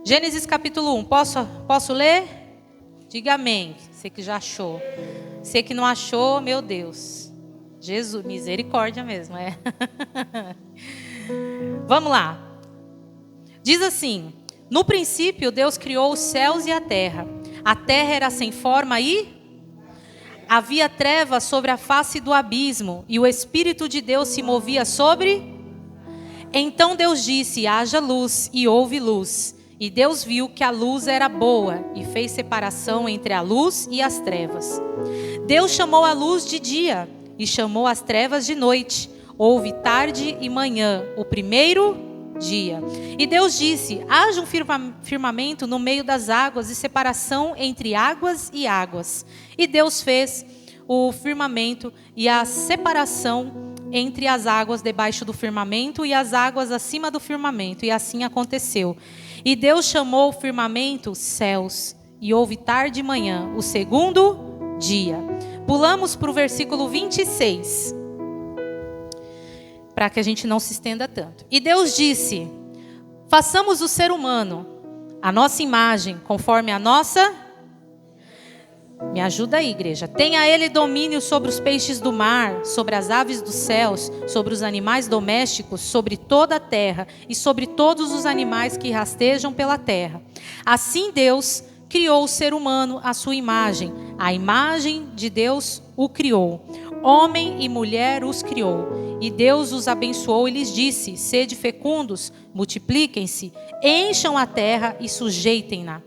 Gênesis capítulo 1. Posso ler? Diga amém. Você que já achou. Você que não achou, meu Deus. Jesus, misericórdia mesmo, é. Vamos lá. Diz assim: no princípio Deus criou os céus e a terra. A terra era sem forma e havia trevas sobre a face do abismo, e o Espírito de Deus se movia sobre. Então Deus disse: haja luz, e houve luz. E Deus viu que a luz era boa, e fez separação entre a luz e as trevas. Deus chamou a luz de dia, e chamou as trevas de noite. Houve tarde e manhã, o primeiro dia. E Deus disse: haja um firmamento no meio das águas, e separação entre águas e águas. E Deus fez o firmamento e a separação entre as águas debaixo do firmamento e as águas acima do firmamento. E assim aconteceu. E Deus chamou o firmamento céus. E houve tarde e manhã, o segundo dia. Pulamos para o versículo 26. Para que a gente não se estenda tanto. E Deus disse: façamos o ser humano a nossa imagem, conforme a nossa. Me ajuda aí, igreja. Tenha ele domínio sobre os peixes do mar, sobre as aves dos céus, sobre os animais domésticos, sobre toda a terra e sobre todos os animais que rastejam pela terra. Assim Deus criou o ser humano à sua imagem. A imagem de Deus o criou. Homem e mulher os criou. E Deus os abençoou e lhes disse: sede fecundos, multipliquem-se, encham a terra e sujeitem-na.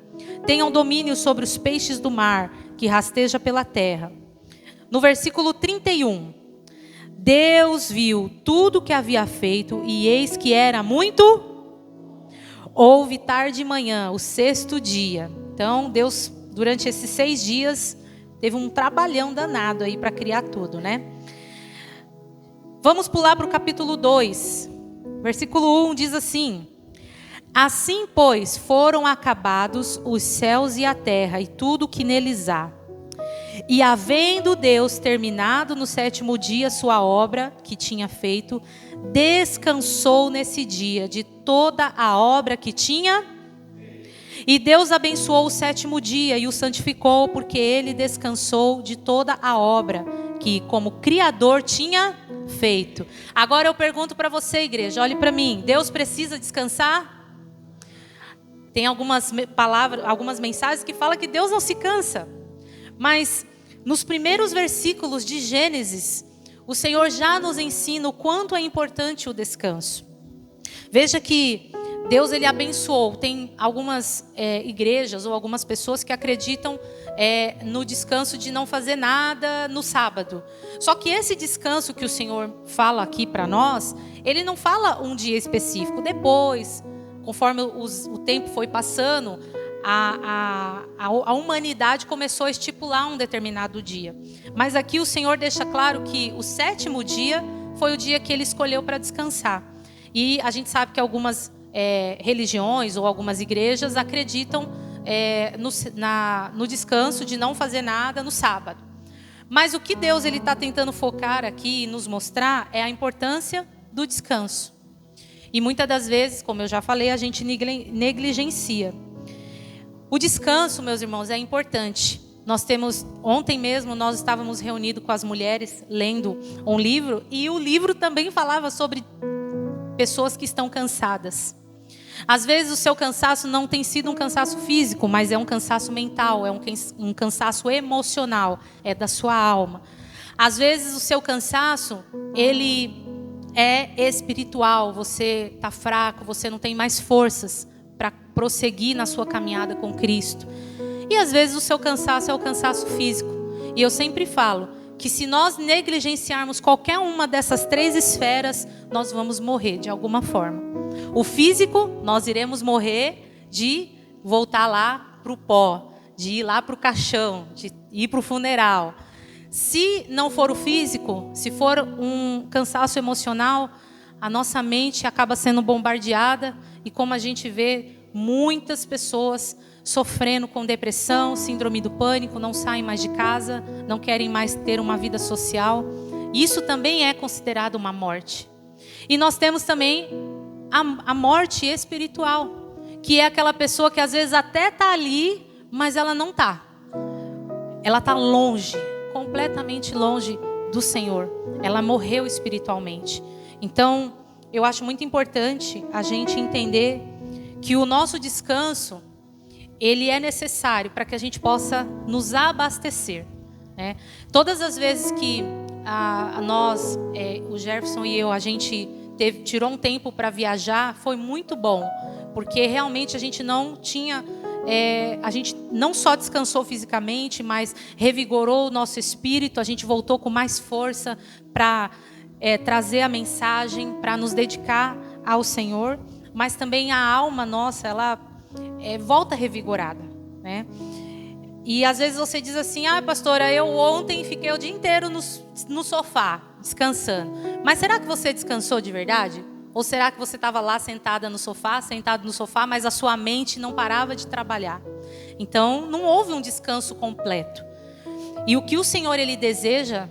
Tenham domínio sobre os peixes do mar, que rasteja pela terra. No versículo 31. Deus viu tudo o que havia feito, e eis que era muito. Houve tarde e manhã, o sexto dia. Então Deus, durante esses 6 dias, teve um trabalhão danado aí para criar tudo, né? Vamos pular para o capítulo 2. Versículo 1 diz assim: assim, pois, foram acabados os céus e a terra e tudo que neles há. E havendo Deus terminado no 7º dia sua obra que tinha feito, descansou nesse dia de toda a obra que tinha. E Deus abençoou o 7º dia e o santificou, porque ele descansou de toda a obra que, como Criador, tinha feito. Agora eu pergunto para você, igreja, olhe para mim. Deus precisa descansar? Tem algumas palavras, algumas mensagens que falam que Deus não se cansa. Mas nos primeiros versículos de Gênesis, o Senhor já nos ensina o quanto é importante o descanso. Veja que Deus, ele abençoou. Tem algumas igrejas ou algumas pessoas que acreditam no descanso de não fazer nada no sábado. Só que esse descanso que o Senhor fala aqui para nós, ele não fala um dia específico. Depois, conforme o tempo foi passando, a humanidade começou a estipular um determinado dia. Mas aqui o Senhor deixa claro que o 7º dia foi o dia que ele escolheu para descansar. E a gente sabe que algumas religiões ou algumas igrejas acreditam no descanso de não fazer nada no sábado. Mas o que Deus está tentando focar aqui e nos mostrar é a importância do descanso. E muitas das vezes, como eu já falei, a gente negligencia. O descanso, meus irmãos, é importante. Ontem mesmo nós estávamos reunidos com as mulheres lendo um livro, e o livro também falava sobre pessoas que estão cansadas. Às vezes o seu cansaço não tem sido um cansaço físico, mas é um cansaço mental, é um cansaço emocional, é da sua alma. Às vezes o seu cansaço, ele é espiritual, você está fraco, você não tem mais forças para prosseguir na sua caminhada com Cristo. E às vezes o seu cansaço é o cansaço físico. E eu sempre falo que se nós negligenciarmos qualquer uma dessas 3 esferas, nós vamos morrer de alguma forma. O físico, nós iremos morrer de voltar lá para o pó, de ir lá para o caixão, de ir para o funeral. Se não for o físico, se for um cansaço emocional, a nossa mente acaba sendo bombardeada, e como a gente vê, muitas pessoas sofrendo com depressão, síndrome do pânico, não saem mais de casa, não querem mais ter uma vida social. Isso também é considerado uma morte. E nós temos também a morte espiritual, que é aquela pessoa que às vezes até está ali, mas ela não está. Ela está longe, completamente longe do Senhor. Ela morreu espiritualmente. Então, eu acho muito importante a gente entender que o nosso descanso, ele é necessário para que a gente possa nos abastecer, né? Todas as vezes que nós, o Jefferson e eu, a gente tirou um tempo para viajar, foi muito bom, porque realmente a gente não tinha... a gente não só descansou fisicamente, mas revigorou o nosso espírito. A gente voltou com mais força para trazer a mensagem, para nos dedicar ao Senhor. Mas também a alma nossa, ela volta revigorada, né? E às vezes você diz assim: pastora, eu ontem fiquei o dia inteiro no sofá, descansando. Mas será que você descansou de verdade? Ou será que você estava lá sentado no sofá, mas a sua mente não parava de trabalhar? Então, não houve um descanso completo. E o que o Senhor, Ele deseja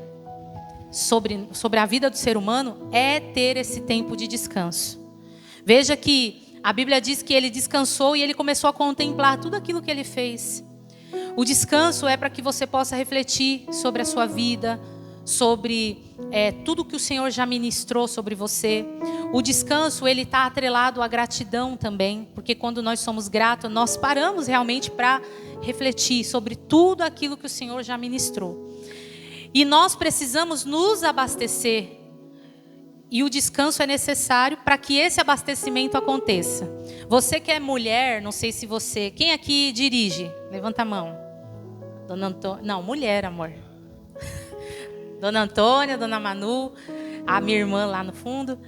sobre a vida do ser humano é ter esse tempo de descanso. Veja que a Bíblia diz que Ele descansou e Ele começou a contemplar tudo aquilo que Ele fez. O descanso é para que você possa refletir sobre a sua vida, sobre tudo que o Senhor já ministrou sobre você. O descanso, ele está atrelado à gratidão também, porque quando nós somos gratos, nós paramos realmente para refletir sobre tudo aquilo que o Senhor já ministrou. E nós precisamos nos abastecer, e o descanso é necessário para que esse abastecimento aconteça. Você que é mulher, não sei se você... Quem aqui dirige? Levanta a mão. Dona Antônia... Não, mulher, amor. Dona Antônia, Dona Manu, a minha irmã lá no fundo.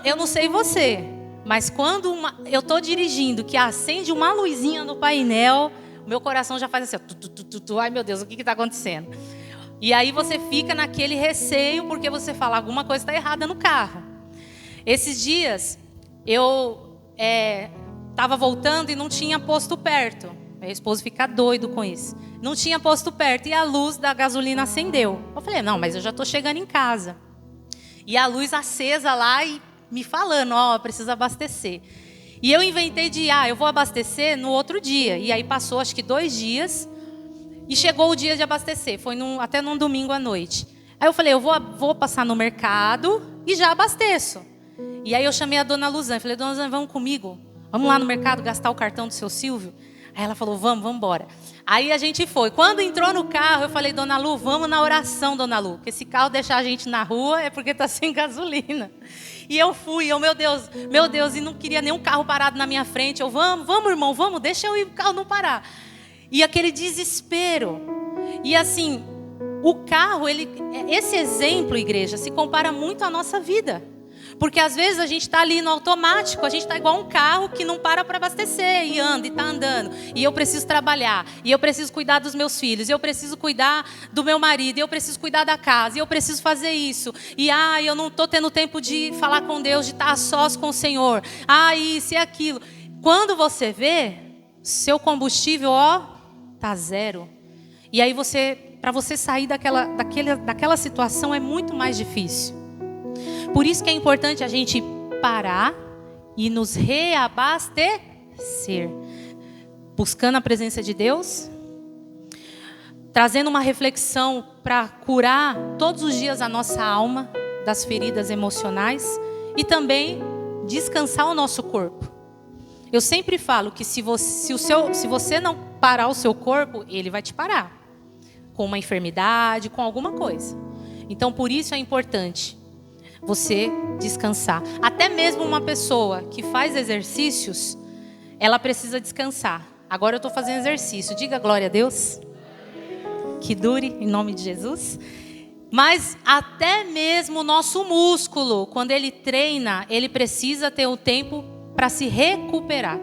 Eu não sei você, mas quando eu estou dirigindo, que acende uma luzinha no painel, meu coração já faz assim, ai meu Deus, o que está acontecendo? E aí você fica naquele receio, porque você fala, alguma coisa está errada no carro. Esses dias, eu estava voltando e não tinha posto perto. Meu esposo fica doido com isso. Não tinha posto perto e a luz da gasolina acendeu. Eu falei, não, mas eu já estou chegando em casa. E a luz acesa lá e me falando, precisa abastecer. E eu inventei eu vou abastecer no outro dia. E aí passou acho que 2 dias e chegou o dia de abastecer. Foi até num domingo à noite. Aí eu falei, eu vou passar no mercado e já abasteço. E aí eu chamei a Dona Luzane. Falei, Dona Luzane, vamos comigo? Vamos lá no mercado gastar o cartão do seu Silvio? Aí ela falou, vamos embora. Aí a gente foi. Quando entrou no carro, eu falei, Dona Lu, vamos na oração, Dona Lu. Porque esse carro deixar a gente na rua é porque está sem gasolina. E eu fui, meu Deus, e não queria nenhum carro parado na minha frente. Vamos, irmão, vamos, deixa eu ir, o carro não parar. E aquele desespero. E assim, o carro, esse exemplo, igreja, se compara muito à nossa vida. Porque às vezes a gente está ali no automático, a gente está igual um carro que não para abastecer e anda e está andando. E eu preciso trabalhar, e eu preciso cuidar dos meus filhos, e eu preciso cuidar do meu marido, e eu preciso cuidar da casa, e eu preciso fazer isso. E eu não estou tendo tempo de falar com Deus, de estar a sós com o Senhor. Isso e aquilo. Quando você vê, seu combustível, está zero. E aí para você sair daquela situação é muito mais difícil. Por isso que é importante a gente parar e nos reabastecer, buscando a presença de Deus, trazendo uma reflexão para curar todos os dias a nossa alma das feridas emocionais e também descansar o nosso corpo. Eu sempre falo que se você não parar o seu corpo, ele vai te parar com uma enfermidade, com alguma coisa. Então, por isso é importante você descansar. Até mesmo uma pessoa que faz exercícios, ela precisa descansar. Agora eu estou fazendo exercício. Diga glória a Deus. Que dure, em nome de Jesus. Mas até mesmo o nosso músculo, quando ele treina, ele precisa ter o tempo para se recuperar.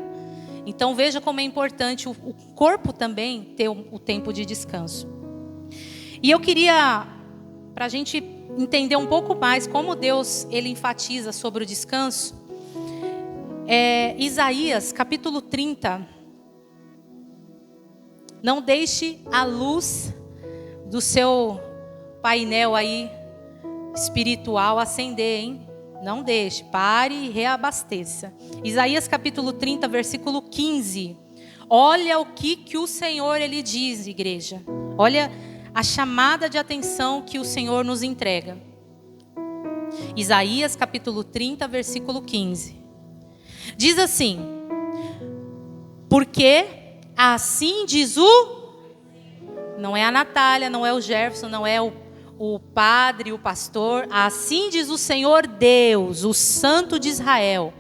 Então veja como é importante o corpo também ter o tempo de descanso. E eu queria, para a gente entender um pouco mais como Deus ele enfatiza sobre o descanso, Isaías capítulo 30. Não deixe a luz do seu painel aí espiritual acender, hein? Não deixe, pare e reabasteça. Isaías capítulo 30, versículo 15. Olha o que o Senhor ele diz, igreja. Olha a chamada de atenção que o Senhor nos entrega. Isaías capítulo 30, versículo 15. Diz assim: porque assim diz não é a Natália, não é o Jefferson, não é o padre, o pastor. Assim diz o Senhor Deus, o Santo de Israel: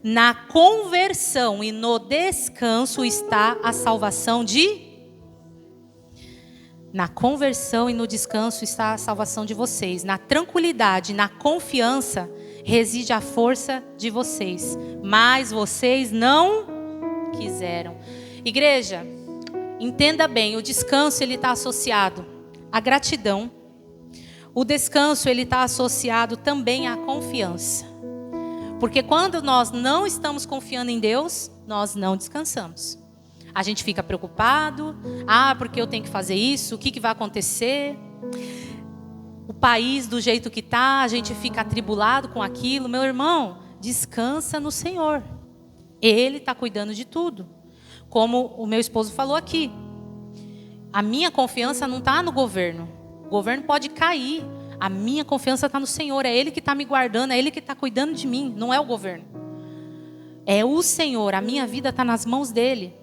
na conversão e no descanso está a salvação Na conversão e no descanso está a salvação de vocês. Na tranquilidade, na confiança, reside a força de vocês. Mas vocês não quiseram. Igreja, entenda bem, o descanso ele está associado à gratidão. O descanso ele está associado também à confiança. Porque quando nós não estamos confiando em Deus, nós não descansamos. A gente fica preocupado. Porque eu tenho que fazer isso? O que vai acontecer? O país do jeito que está, a gente fica atribulado com aquilo. Meu irmão, descansa no Senhor. Ele está cuidando de tudo. Como o meu esposo falou aqui. A minha confiança não está no governo. O governo pode cair. A minha confiança está no Senhor. É Ele que está me guardando. É Ele que está cuidando de mim. Não é o governo. É o Senhor. A minha vida está nas mãos dEle.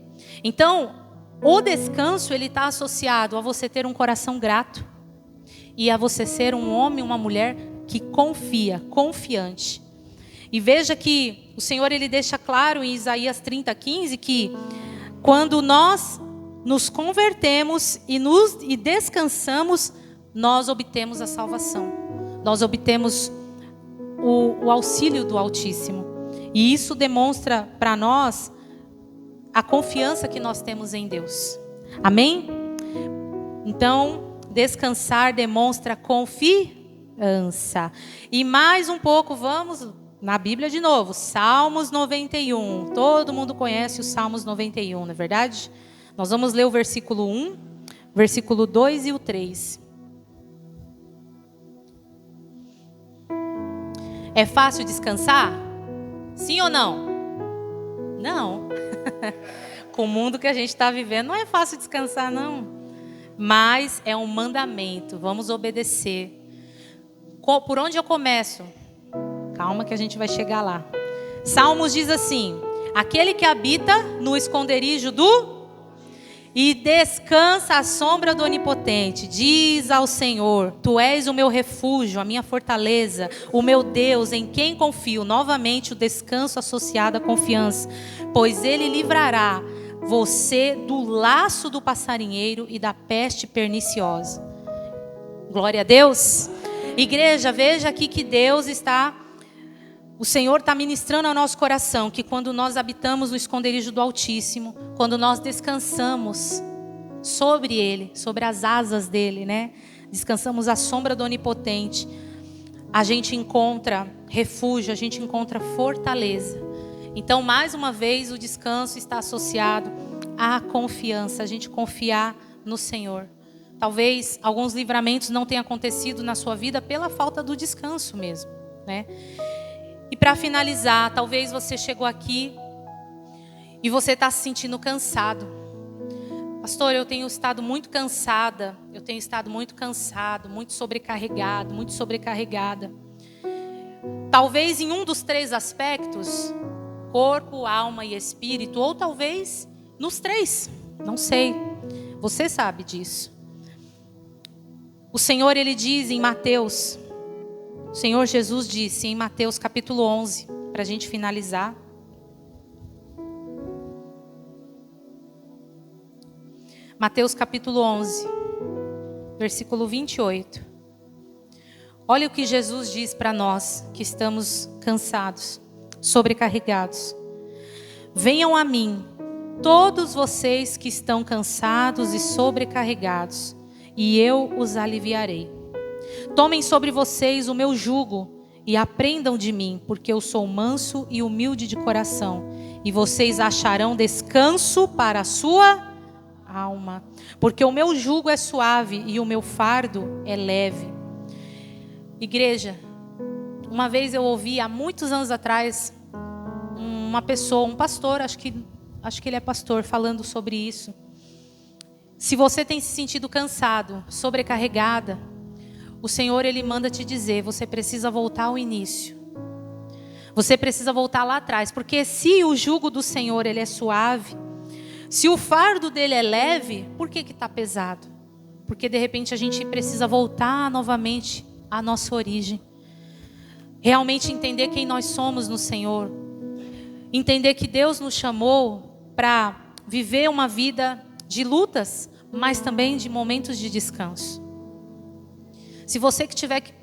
Então, o descanso ele está associado a você ter um coração grato. E a você ser um homem, uma mulher que confia, confiante. E veja que o Senhor ele deixa claro em Isaías 30, 15 que quando nós nos convertemos e descansamos, nós obtemos a salvação. Nós obtemos o auxílio do Altíssimo. E isso demonstra para nós a confiança que nós temos em Deus. Amém? Então, descansar demonstra confiança. E mais um pouco, vamos na Bíblia de novo. Salmos 91. Todo mundo conhece os Salmos 91, não é verdade? Nós vamos ler o versículo 1, versículo 2 e o 3. É fácil descansar? Sim ou não? Não. Com o mundo que a gente está vivendo, não é fácil descansar, não. Mas é um mandamento, vamos obedecer. Por onde eu começo? Calma que a gente vai chegar lá. Salmos diz assim: aquele que habita no esconderijo e descansa à sombra do Onipotente, diz ao Senhor: tu és o meu refúgio, a minha fortaleza, o meu Deus, em quem confio. Novamente o descanso associado à confiança, pois Ele livrará você do laço do passarinheiro e da peste perniciosa. Glória a Deus. Igreja, veja aqui que o Senhor está ministrando ao nosso coração que quando nós habitamos no esconderijo do Altíssimo, quando nós descansamos sobre Ele, sobre as asas dEle, né? Descansamos à sombra do Onipotente, a gente encontra refúgio, a gente encontra fortaleza. Então, mais uma vez, o descanso está associado à confiança, a gente confiar no Senhor. Talvez alguns livramentos não tenham acontecido na sua vida pela falta do descanso mesmo, né? E para finalizar, talvez você chegou aqui e você está se sentindo cansado. Pastor, eu tenho estado muito cansada, muito sobrecarregado, muito sobrecarregada. Talvez em um dos 3 aspectos, corpo, alma e espírito, ou talvez nos 3, não sei, você sabe disso. O Senhor, Ele diz em Mateus, o Senhor Jesus disse em Mateus capítulo 11, para a gente finalizar. Mateus capítulo 11, versículo 28. Olha o que Jesus diz para nós que estamos cansados, sobrecarregados. Venham a mim, todos vocês que estão cansados e sobrecarregados, e eu os aliviarei. Tomem sobre vocês o meu jugo e aprendam de mim, porque eu sou manso e humilde de coração, e vocês acharão descanso para a sua alma, porque o meu jugo é suave e o meu fardo é leve. Igreja, Uma vez eu ouvi, há muitos anos atrás, uma pessoa, um pastor, acho que ele é pastor, falando sobre isso. Se você tem se sentido cansado, sobrecarregada, o Senhor, Ele manda te dizer, você precisa voltar ao início. Você precisa voltar lá atrás, porque se o jugo do Senhor, ele é suave, se o fardo dele é leve, por que está pesado? Porque de repente a gente precisa voltar novamente à nossa origem. Realmente entender quem nós somos no Senhor. Entender que Deus nos chamou para viver uma vida de lutas, mas também de momentos de descanso. Se você que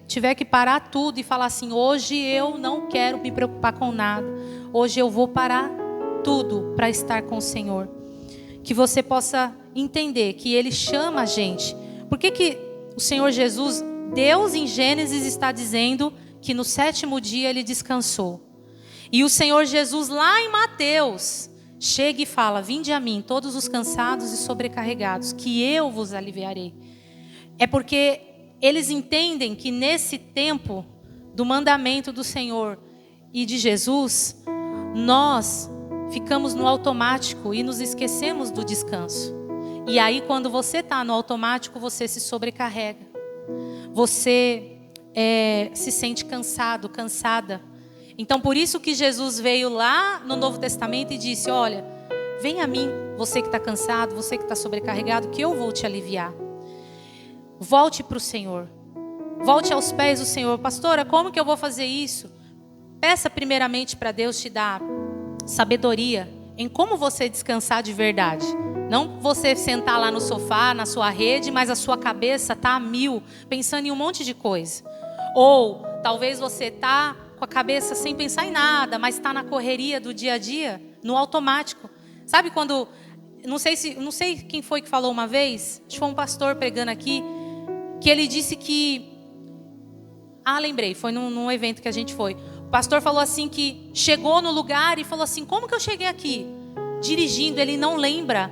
tiver que parar tudo e falar assim, hoje eu não quero me preocupar com nada. Hoje eu vou parar tudo para estar com o Senhor. Que você possa entender que Ele chama a gente. Por que o Senhor Jesus, Deus em Gênesis está dizendo que no 7º dia Ele descansou. E o Senhor Jesus lá em Mateus chega e fala, vinde a mim todos os cansados e sobrecarregados, que eu vos aliviarei. É porque eles entendem que nesse tempo do mandamento do Senhor e de Jesus, nós ficamos no automático e nos esquecemos do descanso. E aí quando você está no automático, você se sobrecarrega. Você se sente cansado, cansada. Então por isso que Jesus veio lá no Novo Testamento e disse, olha, vem a mim, você que está cansado, você que está sobrecarregado, que eu vou te aliviar. Volte para o Senhor. Volte aos pés do Senhor. Pastora, como que eu vou fazer isso? Peça primeiramente para Deus te dar sabedoria em como você descansar de verdade. Não você sentar lá no sofá, na sua rede, mas a sua cabeça está a mil, pensando em um monte de coisa. Ou talvez você está com a cabeça sem pensar em nada, mas está na correria do dia a dia, no automático. Sabe quando... Não sei quem foi que falou uma vez, acho que foi um pastor pregando aqui, que ele disse que... lembrei, foi num evento que a gente foi. O pastor falou assim que chegou no lugar e falou assim, como que eu cheguei aqui? Dirigindo, ele não lembra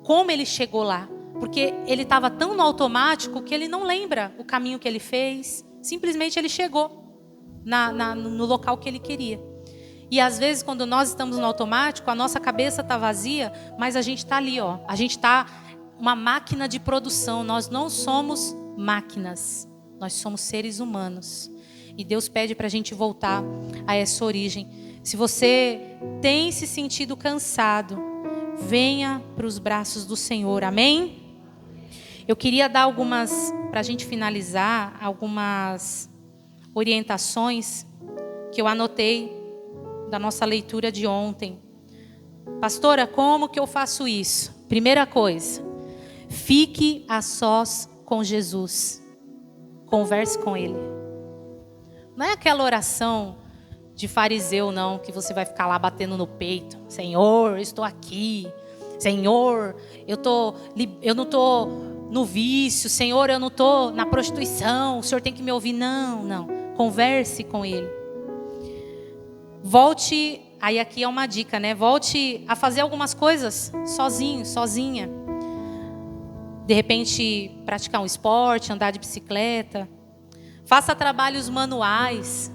como ele chegou lá. Porque ele estava tão no automático que ele não lembra o caminho que ele fez. Simplesmente ele chegou no local que ele queria. E às vezes quando nós estamos no automático, a nossa cabeça está vazia, mas a gente está ali, ó. A gente está uma máquina de produção. Nós não somos máquinas. Nós somos seres humanos. E Deus pede para a gente voltar a essa origem. Se você tem se sentido cansado, venha para os braços do Senhor. Amém? Eu queria dar para a gente finalizar, algumas orientações que eu anotei da nossa leitura de ontem. Pastora, como que eu faço isso? Primeira coisa, fique a sós com Jesus. Converse com Ele. Não é aquela oração de fariseu, não, que você vai ficar lá batendo no peito. Senhor, eu estou aqui. Senhor, eu não estou no vício. Senhor, eu não estou na prostituição. O Senhor tem que me ouvir. Não. Converse com Ele. Volte, aí aqui é uma dica, né? Volte a fazer algumas coisas sozinho, sozinha. De repente, praticar um esporte, andar de bicicleta. Faça trabalhos manuais.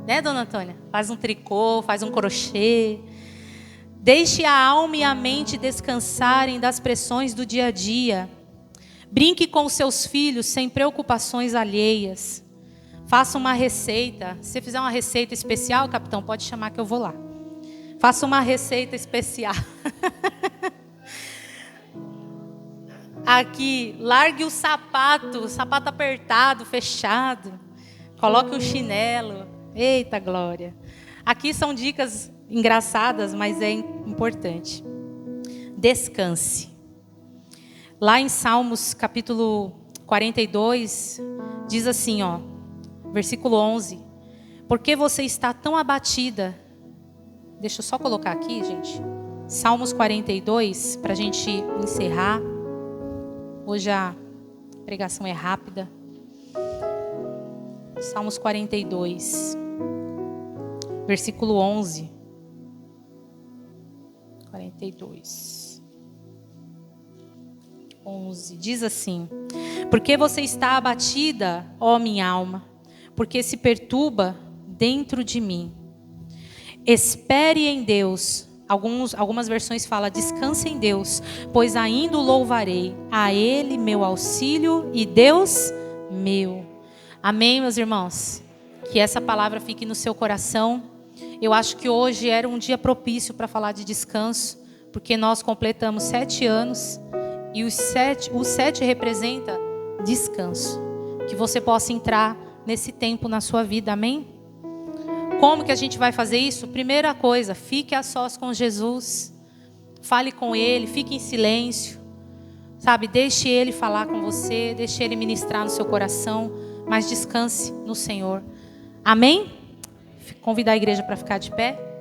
Né, dona Antônia? Faz um tricô, faz um crochê. Deixe a alma e a mente descansarem das pressões do dia a dia. Brinque com seus filhos sem preocupações alheias. Faça uma receita. Se você fizer uma receita especial, capitão, pode chamar que eu vou lá. Faça uma receita especial. Aqui, largue o sapato apertado, fechado. Coloque o chinelo. Eita glória. Aqui são dicas engraçadas, mas é importante. Descanse. Lá em Salmos capítulo 42, diz assim, ó, versículo 11. Por que você está tão abatida? Deixa eu só colocar aqui, gente. Salmos 42, para a gente encerrar. Hoje a pregação é rápida. Salmos 42, versículo 11. 42. 11. Diz assim: Por que você está abatida, ó minha alma? Porque se perturba dentro de mim. Espere em Deus. Algumas versões falam, descanse em Deus, pois ainda o louvarei, a Ele meu auxílio e Deus meu. Amém, meus irmãos? Que essa palavra fique no seu coração. Eu acho que hoje era um dia propício para falar de descanso, porque nós completamos 7 anos e os 7 representa descanso. Que você possa entrar nesse tempo na sua vida, amém? Como que a gente vai fazer isso? Primeira coisa, fique a sós com Jesus. Fale com Ele, fique em silêncio. Sabe, deixe Ele falar com você, deixe Ele ministrar no seu coração, mas descanse no Senhor. Amém? Convidar a igreja para ficar de pé.